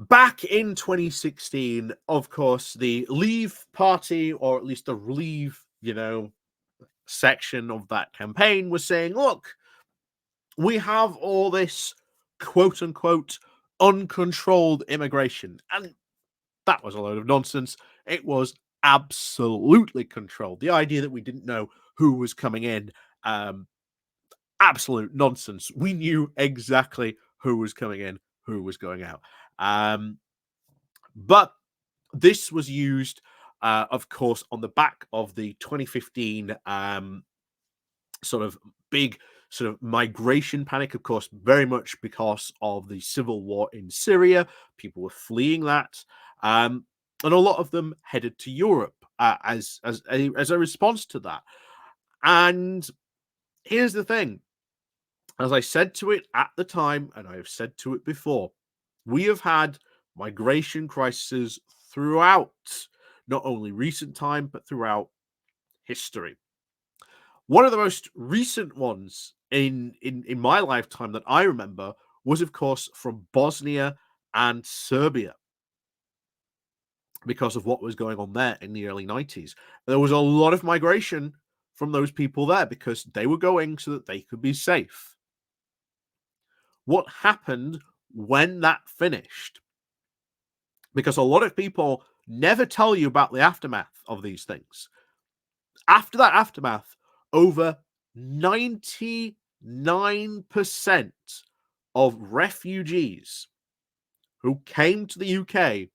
Back in 2016, of course, the Leave party, or at least the Leave, section of that campaign was saying, look, we have all this quote unquote uncontrolled immigration. And that was a load of nonsense. It was absolutely controlled. The idea that we didn't know who was coming in, absolute nonsense. We knew exactly who was coming in, who was going out. But this was used, of course, on the back of the 2015 sort of big sort of migration panic, of course, very much because of the civil war in Syria. People were fleeing that. And a lot of them headed to Europe as a response to that. And here's the thing. As I said to it at the time, and I have said to it before, we have had migration crises throughout not only recent time, but throughout history. One of the most recent ones in my lifetime that I remember was, of course, from Bosnia and Serbia, because of what was going on there in the early 90s. There was a lot of migration from those people there because they were going so that they could be safe. What happened when that finished? Because a lot of people never tell you about the aftermath of these things. After that aftermath, over 99% of refugees who came to the UK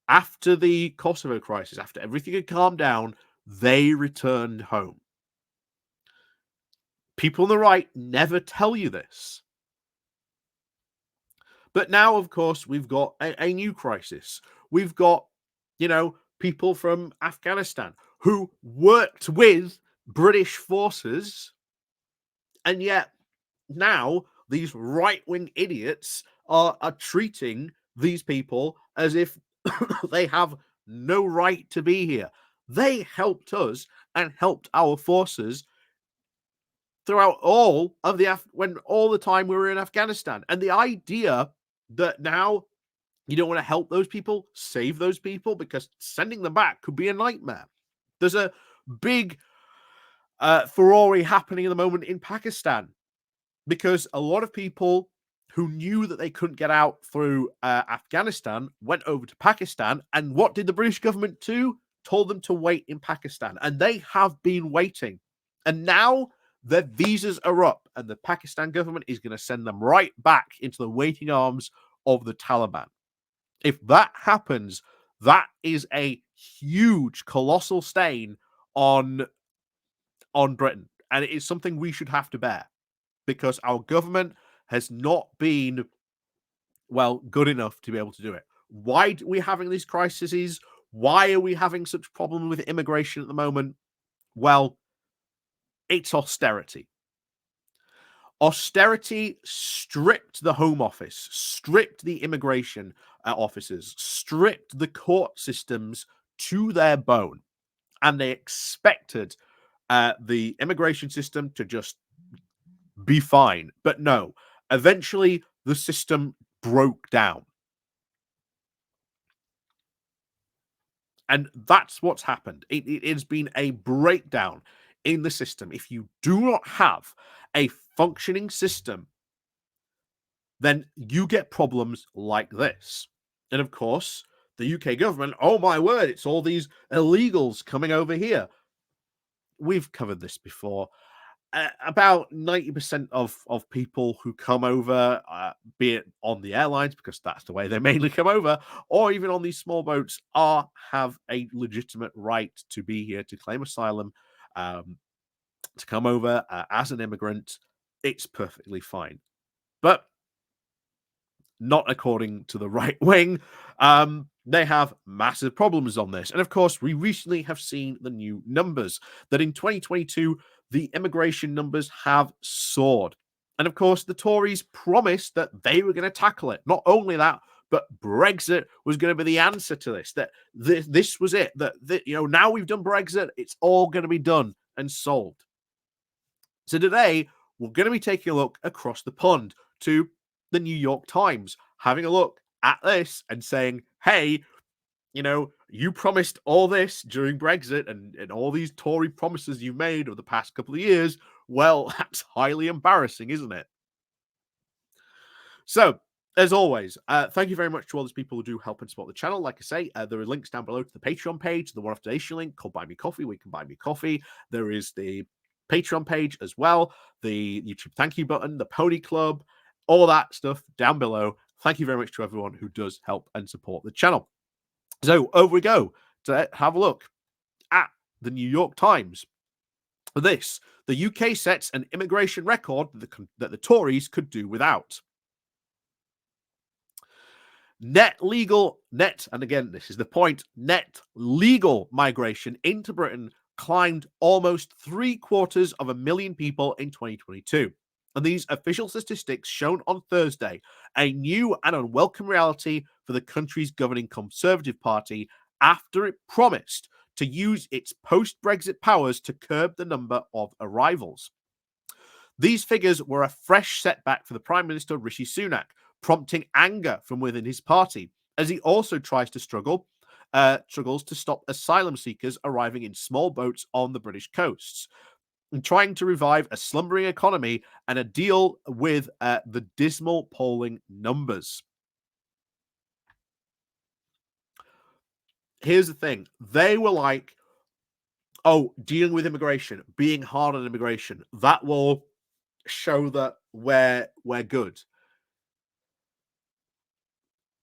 after the Kosovo crisis, after everything had calmed down, they returned home. People on the right never tell you this. But now, of course, we've got a new crisis. We've got, people from Afghanistan who worked with British forces, and yet now these right-wing idiots are treating these people as if they have no right to be here. They helped us and helped our forces throughout all of all the time we were in Afghanistan. And the idea that now you don't want to help those people, save those people, because sending them back could be a nightmare. There's a big furore happening at the moment in Pakistan because a lot of people who knew that they couldn't get out through Afghanistan went over to Pakistan. And what did the British government do? Told them to wait in Pakistan. And they have been waiting. And now their visas are up, and the Pakistan government is going to send them right back into the waiting arms of the Taliban. If that happens, that is a huge, colossal stain on Britain. And it is something we should have to bear because our government has not been, good enough to be able to do it. Why are we having these crises? Why are we having such problems with immigration at the moment? Well, it's austerity. Austerity stripped the Home Office, stripped the immigration officers, stripped the court systems to their bone. And they expected the immigration system to just be fine. But no, eventually the system broke down. And that's what's happened. It has been a breakdown in the system. If you do not have a functioning system, then you get problems like this. And of course, the UK government, oh my word, it's all these illegals coming over here. We've covered this before. About 90% of people who come over, be it on the airlines, because that's the way they mainly come over, or even on these small boats, have a legitimate right to be here, to claim asylum, to come over as an immigrant. It's perfectly fine. But not according to the right wing. They have massive problems on this. And of course, we recently have seen the new numbers that in 2022, the immigration numbers have soared. And of course, the Tories promised that they were going to tackle it. Not only that, but Brexit was going to be the answer to this, that this was it, that now we've done Brexit, it's all going to be done and solved. So today, we're going to be taking a look across the pond to the New York Times, having a look at this and saying, hey, you promised all this during Brexit and all these Tory promises you made over the past couple of years. Well, that's highly embarrassing, isn't it? So, as always, thank you very much to all those people who do help and support the channel. Like I say, there are links down below to the Patreon page, the one-off donation link called Buy Me Coffee, where you can buy me coffee. There is the Patreon page as well, the YouTube thank you button, the Pony Club, all that stuff down below. Thank you very much to everyone who does help and support the channel. So over we go to have a look at the New York Times. For this, the UK sets an immigration record that the Tories could do without. Net, and again, this is the point, net legal migration into Britain climbed almost 750,000 people in 2022. And these official statistics shown on Thursday a new and unwelcome reality for the country's governing Conservative Party after it promised to use its post-Brexit powers to curb the number of arrivals. These figures were a fresh setback for the Prime Minister Rishi Sunak, prompting anger from within his party, as he also tries to struggles to stop asylum seekers arriving in small boats on the British coasts, and trying to revive a slumbering economy and a deal with the dismal polling numbers. Here's the thing. They were like, oh, dealing with immigration, being hard on immigration, that will show that we're good.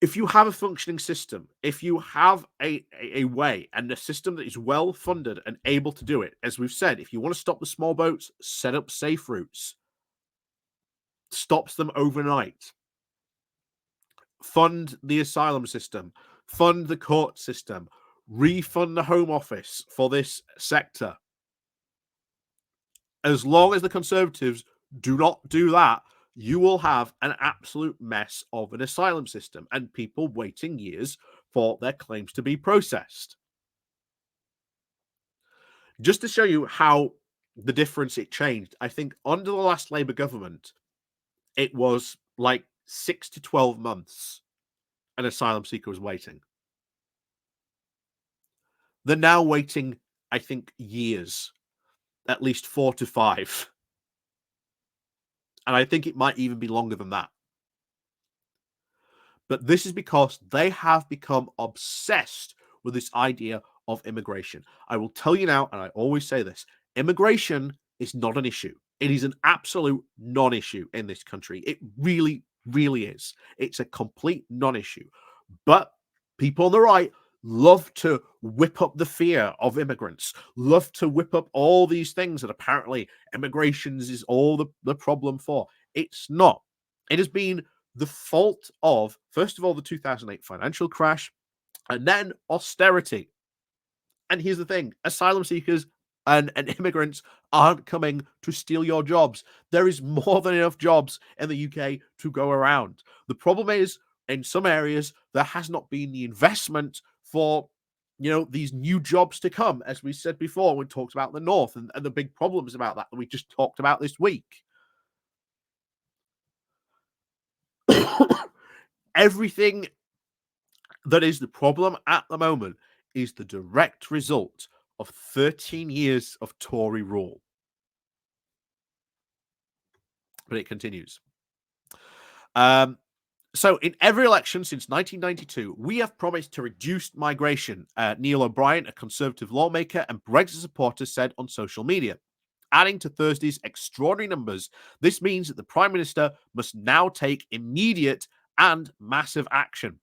If you have a functioning system, if you have a way and a system that is well funded and able to do it, as we've said, if you want to stop the small boats, set up safe routes, stops them overnight, fund the asylum system, fund the court system, refund the Home Office for this sector. As long as the Conservatives do not do that, you will have an absolute mess of an asylum system and people waiting years for their claims to be processed. Just to show you how the difference it changed, I think under the last Labour government, it was like 6 to 12 months an asylum seeker was waiting. They're now waiting, I think, years, at least 4 to 5. And I think it might even be longer than that. But this is because they have become obsessed with this idea of immigration. I will tell you now, and I always say this, immigration is not an issue. It is an absolute non-issue in this country. It really, really is. It's a complete non-issue. But people on the right love to whip up the fear of immigrants, love to whip up all these things that apparently immigrations is all the problem for. It's not. It has been the fault of, first of all, the 2008 financial crash, and then austerity. And here's the thing, asylum seekers and immigrants aren't coming to steal your jobs. There is more than enough jobs in the UK to go around. The problem is, in some areas, there has not been the investment for, these new jobs to come. As we said before, we talked about the North and the big problems about that we just talked about this week. Everything that is the problem at the moment is the direct result of 13 years of Tory rule. But it continues. So in every election since 1992, we have promised to reduce migration, Neil O'Brien, a Conservative lawmaker and Brexit supporter, said on social media. Adding to Thursday's extraordinary numbers, this means that the Prime Minister must now take immediate and massive action.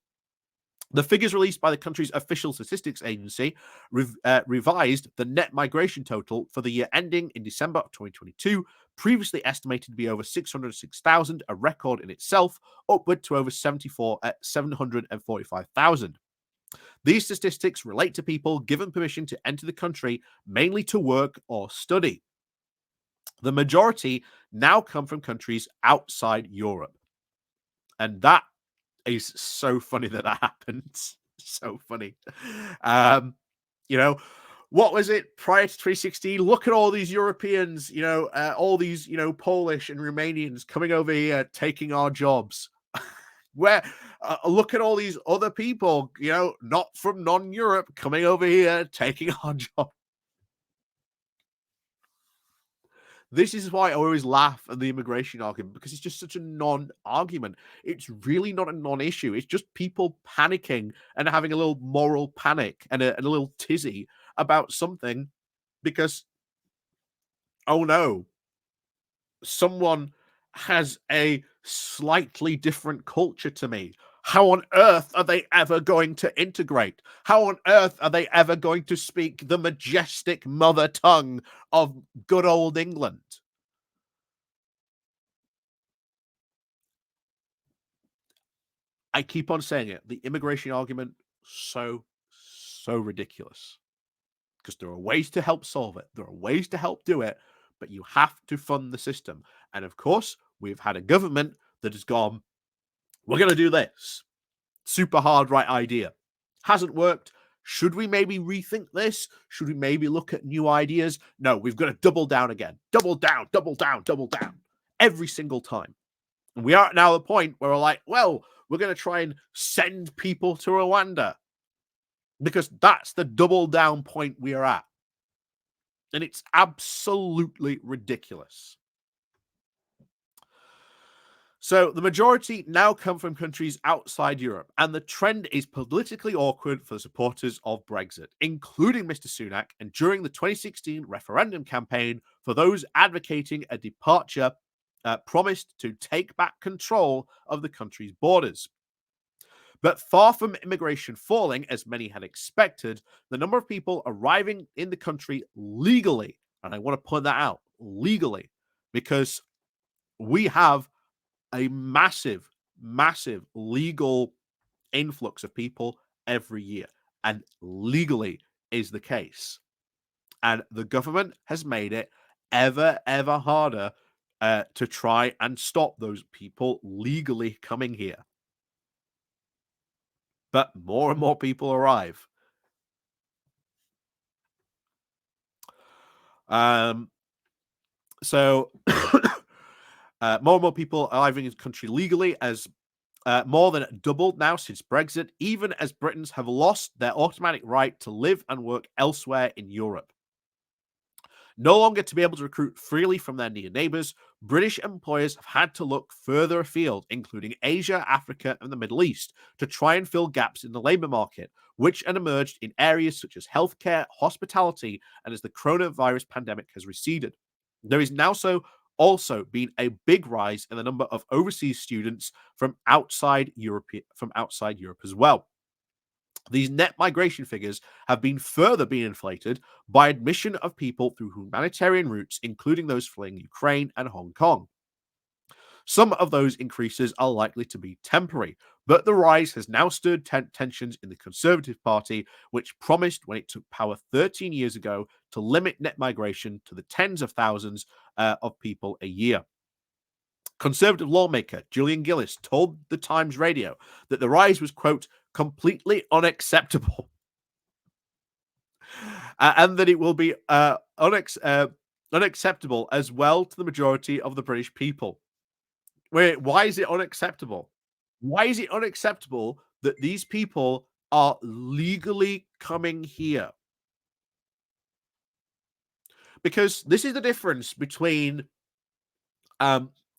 The figures released by the country's official statistics agency revised the net migration total for the year ending in December of 2022, previously estimated to be over 606,000, a record in itself, upward to over 745,000. These statistics relate to people given permission to enter the country, mainly to work or study. The majority now come from countries outside Europe. And that is so funny that happened. So funny. What was it prior to 2016? Look at all these Europeans, all these, Polish and Romanians coming over here, taking our jobs. Where Look at all these other people, not from non-Europe coming over here, taking our job. This is why I always laugh at the immigration argument because it's just such a non-argument. It's really not a non-issue. It's just people panicking and having a little moral panic and a little tizzy about something because, oh no, someone has a slightly different culture to me. How on earth are they ever going to integrate? How on earth are they ever going to speak the majestic mother tongue of good old England? I keep on saying it. The immigration argument, so ridiculous. Because there are ways to help solve it. There are ways to help do it, but you have to fund the system. And of course, we've had a government that has gone, we're going to do this. Super hard right idea. Hasn't worked. Should we maybe rethink this? Should we maybe look at new ideas? No, we've got to double down again. Double down, double down, double down. Every single time. And we are now at the point where we're like, well, we're going to try and send people to Rwanda because that's the double down point we are at. And it's absolutely ridiculous. So the majority now come from countries outside Europe, and the trend is politically awkward for the supporters of Brexit, including Mr. Sunak, and during the 2016 referendum campaign for those advocating a departure promised to take back control of the country's borders. But far from immigration falling, as many had expected, the number of people arriving in the country legally, and I want to point that out, legally, because we have a massive, massive legal influx of people every year, and legally is the case. And the government has made it ever harder to try and stop those people legally coming here. But more and more people arrive. So more and more people arriving in the country legally as more than doubled now since Brexit, even as Britons have lost their automatic right to live and work elsewhere in Europe. No longer to be able to recruit freely from their near neighbors, British employers have had to look further afield, including Asia, Africa, and the Middle East, to try and fill gaps in the labor market, which had emerged in areas such as healthcare, hospitality, and as the coronavirus pandemic has receded. There is now also been a big rise in the number of overseas students from outside Europe as well. These net migration figures have been further inflated by admission of people through humanitarian routes, including those fleeing Ukraine and Hong Kong. Some of those increases are likely to be temporary, but the rise has now stirred tensions in the Conservative Party, which promised when it took power 13 years ago to limit net migration to the tens of thousands of people a year. Conservative lawmaker Julian Gillis told the Times Radio that the rise was, quote, completely unacceptable and that it will be unacceptable as well to the majority of the British people. Wait, why is it unacceptable? Why is it unacceptable that these people are legally coming here? Because this is the difference between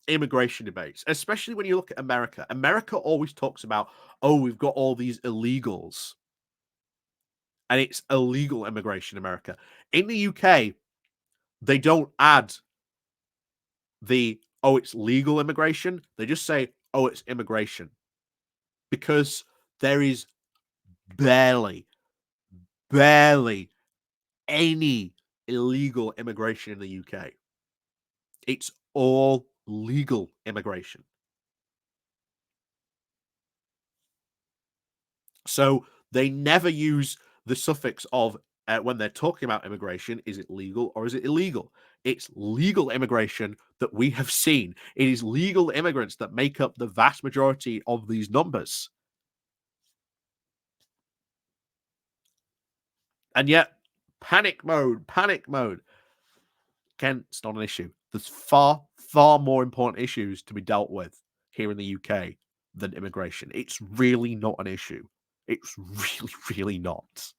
immigration debates, especially when you look at America. America always talks about, oh, we've got all these illegals. And it's illegal immigration in America. In the UK, they don't add oh, it's legal immigration. They just say, oh, it's immigration. Because there is barely any illegal immigration in the UK. It's all legal immigration. So they never use the suffix of when they're talking about immigration, is it legal or is it illegal? It's legal immigration that we have seen. It is legal immigrants that make up the vast majority of these numbers. And yet, panic mode. Again, it's not an issue. There's far more important issues to be dealt with here in the UK. than immigration. It's really not an issue. It's really, really not.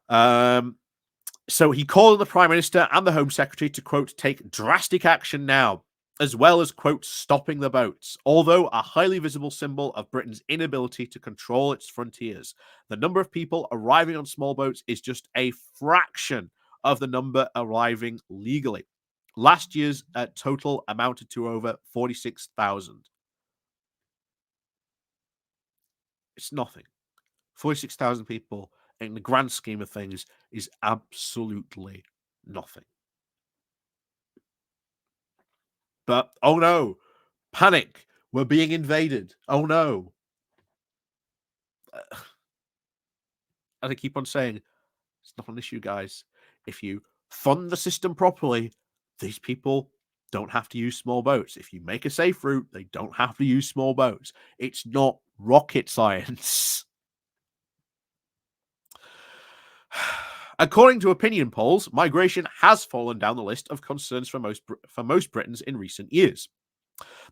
Um, so he called on the Prime Minister and the Home Secretary to, quote, take drastic action now, as well as, quote, stopping the boats. Although a highly visible symbol of Britain's inability to control its frontiers, the number of people arriving on small boats is just a fraction of the number arriving legally. Last year's total amounted to over 46,000. It's nothing. 46,000 people in the grand scheme of things is absolutely nothing. But oh no, panic. We're being invaded. Oh no. As I keep on saying, it's not an issue, guys. If you fund the system properly, these people don't have to use small boats. If you make a safe route, they don't have to use small boats. It's not rocket science. According to opinion polls, migration has fallen down the list of concerns for most Britons in recent years.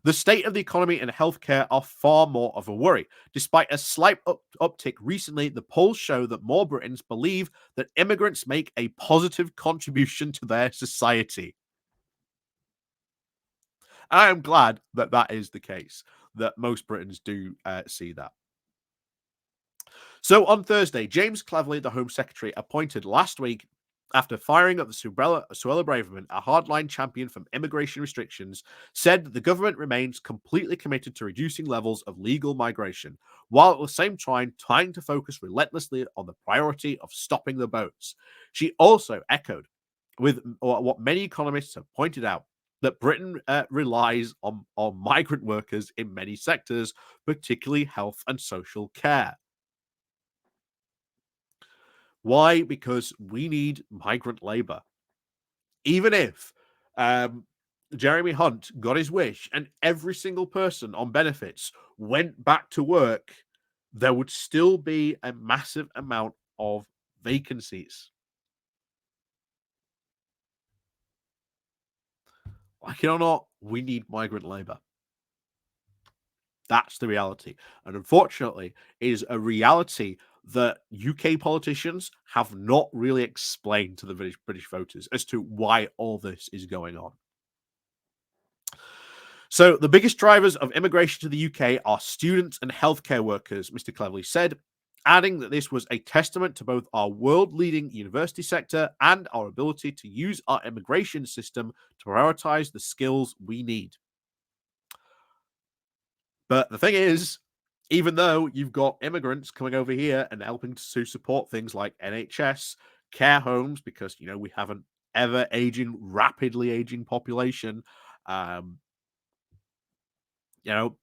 The state of the economy and healthcare are far more of a worry. Despite a slight uptick recently, the polls show that more Britons believe that immigrants make a positive contribution to their society. I am glad that that is the case, that most Britons do see that. So on Thursday, James Cleverly, the Home Secretary, appointed last week after firing up the Suella Braverman, a hardline champion from immigration restrictions, said that the government remains completely committed to reducing levels of legal migration, while at the same time trying to focus relentlessly on the priority of stopping the boats. She also echoed with what many economists have pointed out, that Britain relies on migrant workers in many sectors, particularly health and social care. Why? Because we need migrant labor. Even if um, Jeremy Hunt got his wish and every single person on benefits went back to work, there would still be a massive amount of vacancies. Like it or not, we need migrant labor. That's the reality. And unfortunately, it is a reality that UK politicians have not really explained to the British voters as to why all this is going on. So, the biggest drivers of immigration to the UK are students and healthcare workers, Mr. Cleverly said, adding that this was a testament to both our world leading university sector and our ability to use our immigration system to prioritize the skills we need. But the thing is, even though you've got immigrants coming over here and helping to support things like NHS, care homes, because we have an ever aging, rapidly aging population. Um, you know,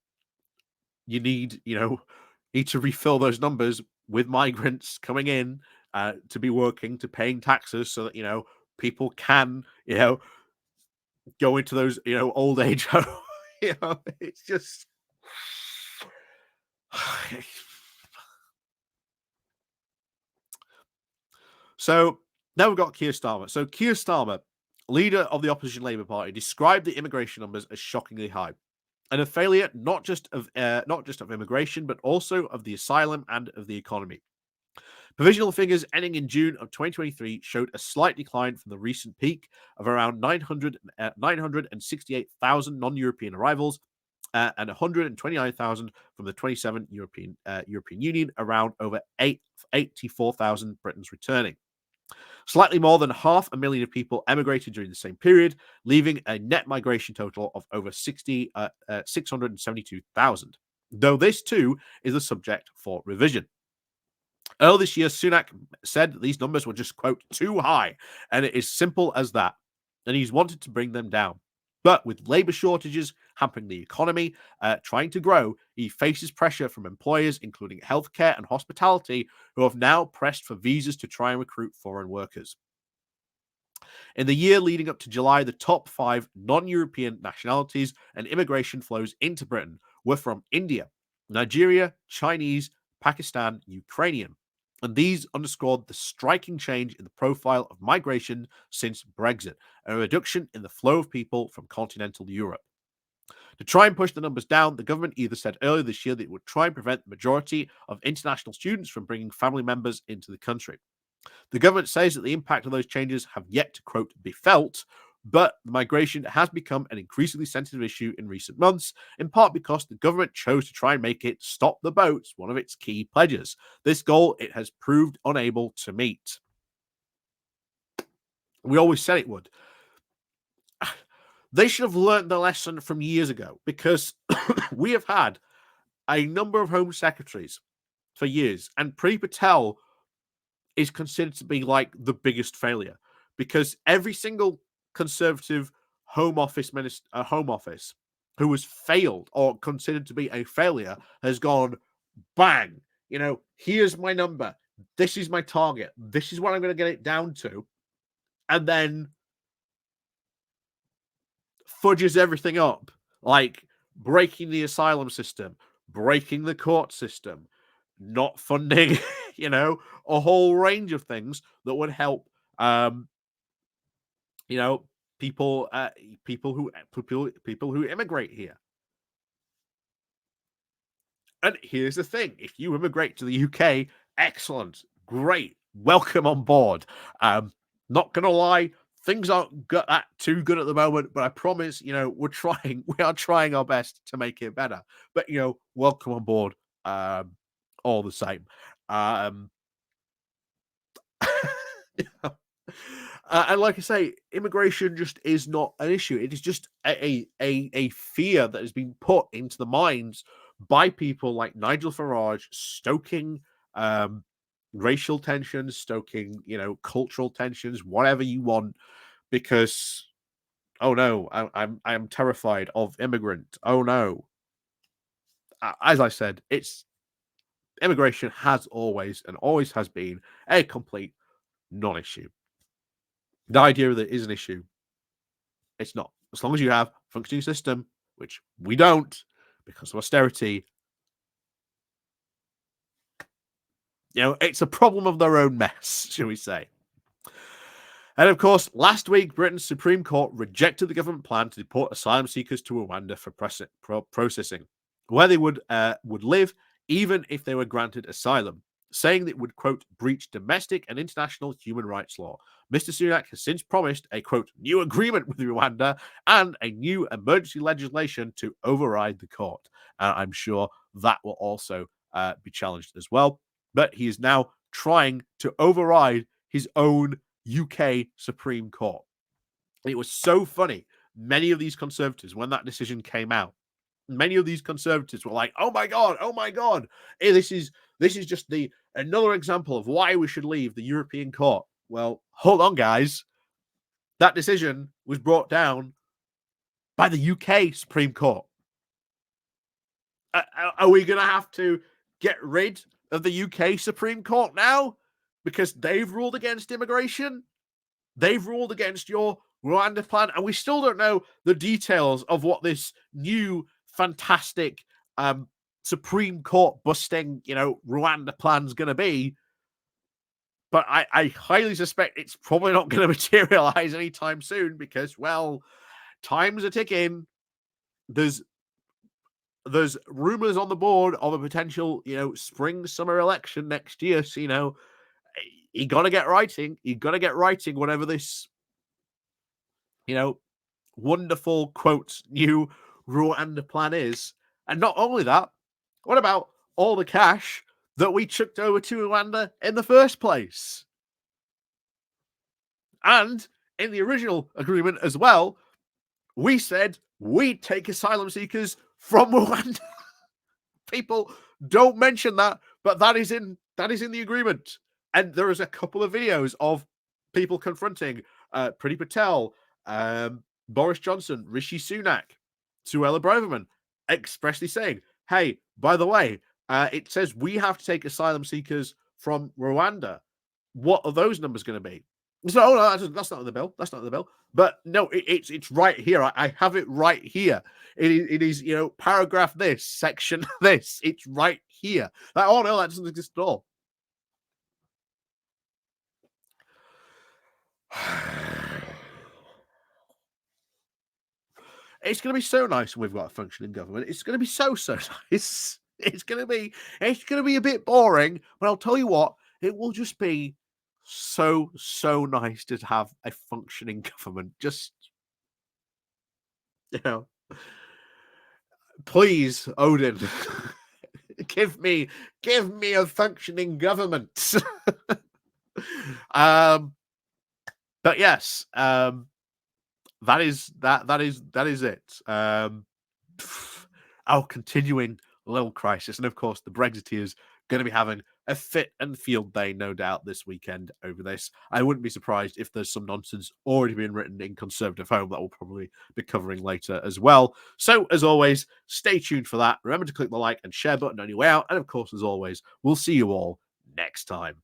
you need to refill those numbers with migrants coming in to be working, to paying taxes, so that people can go into those old age homes. It's just so now we've got Keir Starmer. So Keir Starmer, leader of the opposition Labour Party, described the immigration numbers as shockingly high, and a failure not just of immigration, but also of the asylum and of the economy. Provisional figures ending in June of 2023 showed a slight decline from the recent peak of around 968,000 non-European arrivals and 129,000 from the 27 European Union, around over 84,000 Britons returning. Slightly more than 500,000 people emigrated during the same period, leaving a net migration total of over 672,000. Though this too is a subject for revision. Earlier this year, Sunak said that these numbers were just, quote, too high, and it is simple as that. And he's wanted to bring them down. But with labour shortages hampering the economy, trying to grow, he faces pressure from employers, including healthcare and hospitality, who have now pressed for visas to try and recruit foreign workers. In the year leading up to July, the top 5 non-European nationalities and immigration flows into Britain were from India, Nigeria, Chinese, Pakistan, Ukrainian. And these underscored the striking change in the profile of migration since Brexit, a reduction in the flow of people from continental Europe. To try and push the numbers down, the government either said earlier this year that it would try and prevent the majority of international students from bringing family members into the country. The government says that the impact of those changes have yet to, quote, be felt, but migration has become an increasingly sensitive issue in recent months, in part because the government chose to try and make it stop the boats one of its key pledges. This goal it has proved unable to meet. We always said it would. They should have learned the lesson from years ago, because we have had a number of Home Secretaries for years, and Priti Patel is considered to be like the biggest failure, because every single Conservative Home Office who has failed or considered to be a failure has gone, bang, here's my number, this is my target, this is what I'm going to get it down to, and then fudges everything up, like breaking the asylum system, breaking the court system, not funding, a whole range of things that would help, people, people who immigrate here. And here's the thing: if you immigrate to the UK, excellent, great, welcome on board. Not gonna lie, things aren't that too good at the moment, but I promise, we're trying. We are trying our best to make it better. But welcome on board, all the same. And like I say, immigration just is not an issue. It is just a fear that has been put into the minds by people like Nigel Farage, stoking racial tensions, stoking cultural tensions, whatever you want, because oh no, I'm terrified of immigrant. Oh no. As I said, it's immigration has always and always has been a complete non-issue. The idea that it is an issue, it's not. As long as you have a functioning system, which we don't because of austerity, it's a problem of their own mess, shall we say. And of course, last week, Britain's Supreme Court rejected the government plan to deport asylum seekers to Rwanda for processing, where they would live even if they were granted asylum, saying that it would, quote, breach domestic and international human rights law. Mr. Sunak has since promised a, quote, new agreement with Rwanda and a new emergency legislation to override the court. I'm sure that will also be challenged as well. But he is now trying to override his own UK Supreme Court. It was so funny. Many of these Conservatives, when that decision came out, many of these Conservatives were like, oh my God, hey, this is just another example of why we should leave the European Court. Well, hold on, guys. That decision was brought down by the UK Supreme Court. Are we going to have to get rid of the UK Supreme Court now because they've ruled against immigration? They've ruled against your Rwanda plan, and we still don't know the details of what this new fantastic Supreme Court busting, Rwanda plan's going to be. But I highly suspect it's probably not going to materialize anytime soon because, well, times are ticking. There's rumors on the board of a potential, spring summer election next year. So, you got to get writing. You got to get writing whatever this, wonderful, quote, new Rwanda plan is. And not only that, what about all the cash that we chucked over to Rwanda in the first place? And in the original agreement as well, we said we'd take asylum seekers from Rwanda. People don't mention that, but that is in the agreement. And there is a couple of videos of people confronting Priti Patel, Boris Johnson, Rishi Sunak, Suella Braverman, expressly saying, hey, by the way, it says we have to take asylum seekers from Rwanda. What are those numbers going to be? So, oh, no, that's not in the bill. That's not in the bill. But no, it's right here. I have it right here. It is, paragraph this, section this. It's right here. Like, oh, no, that doesn't exist at all. It's going to be so nice when we've got a functioning government. It's going to be so nice. It's going to be a bit boring, but I'll tell you what, it will just be so nice to have a functioning government. Just, you know, please, Odin, give me a functioning government. um, but yes, that is it. Our continuing little crisis, and of course, the Brexiteers going to be having a fit and field day, no doubt, this weekend over this. I wouldn't be surprised if there's some nonsense already being written in Conservative Home that we'll probably be covering later as well. So, as always, stay tuned for that. Remember to click the like and share button on your way out, and of course, as always, we'll see you all next time.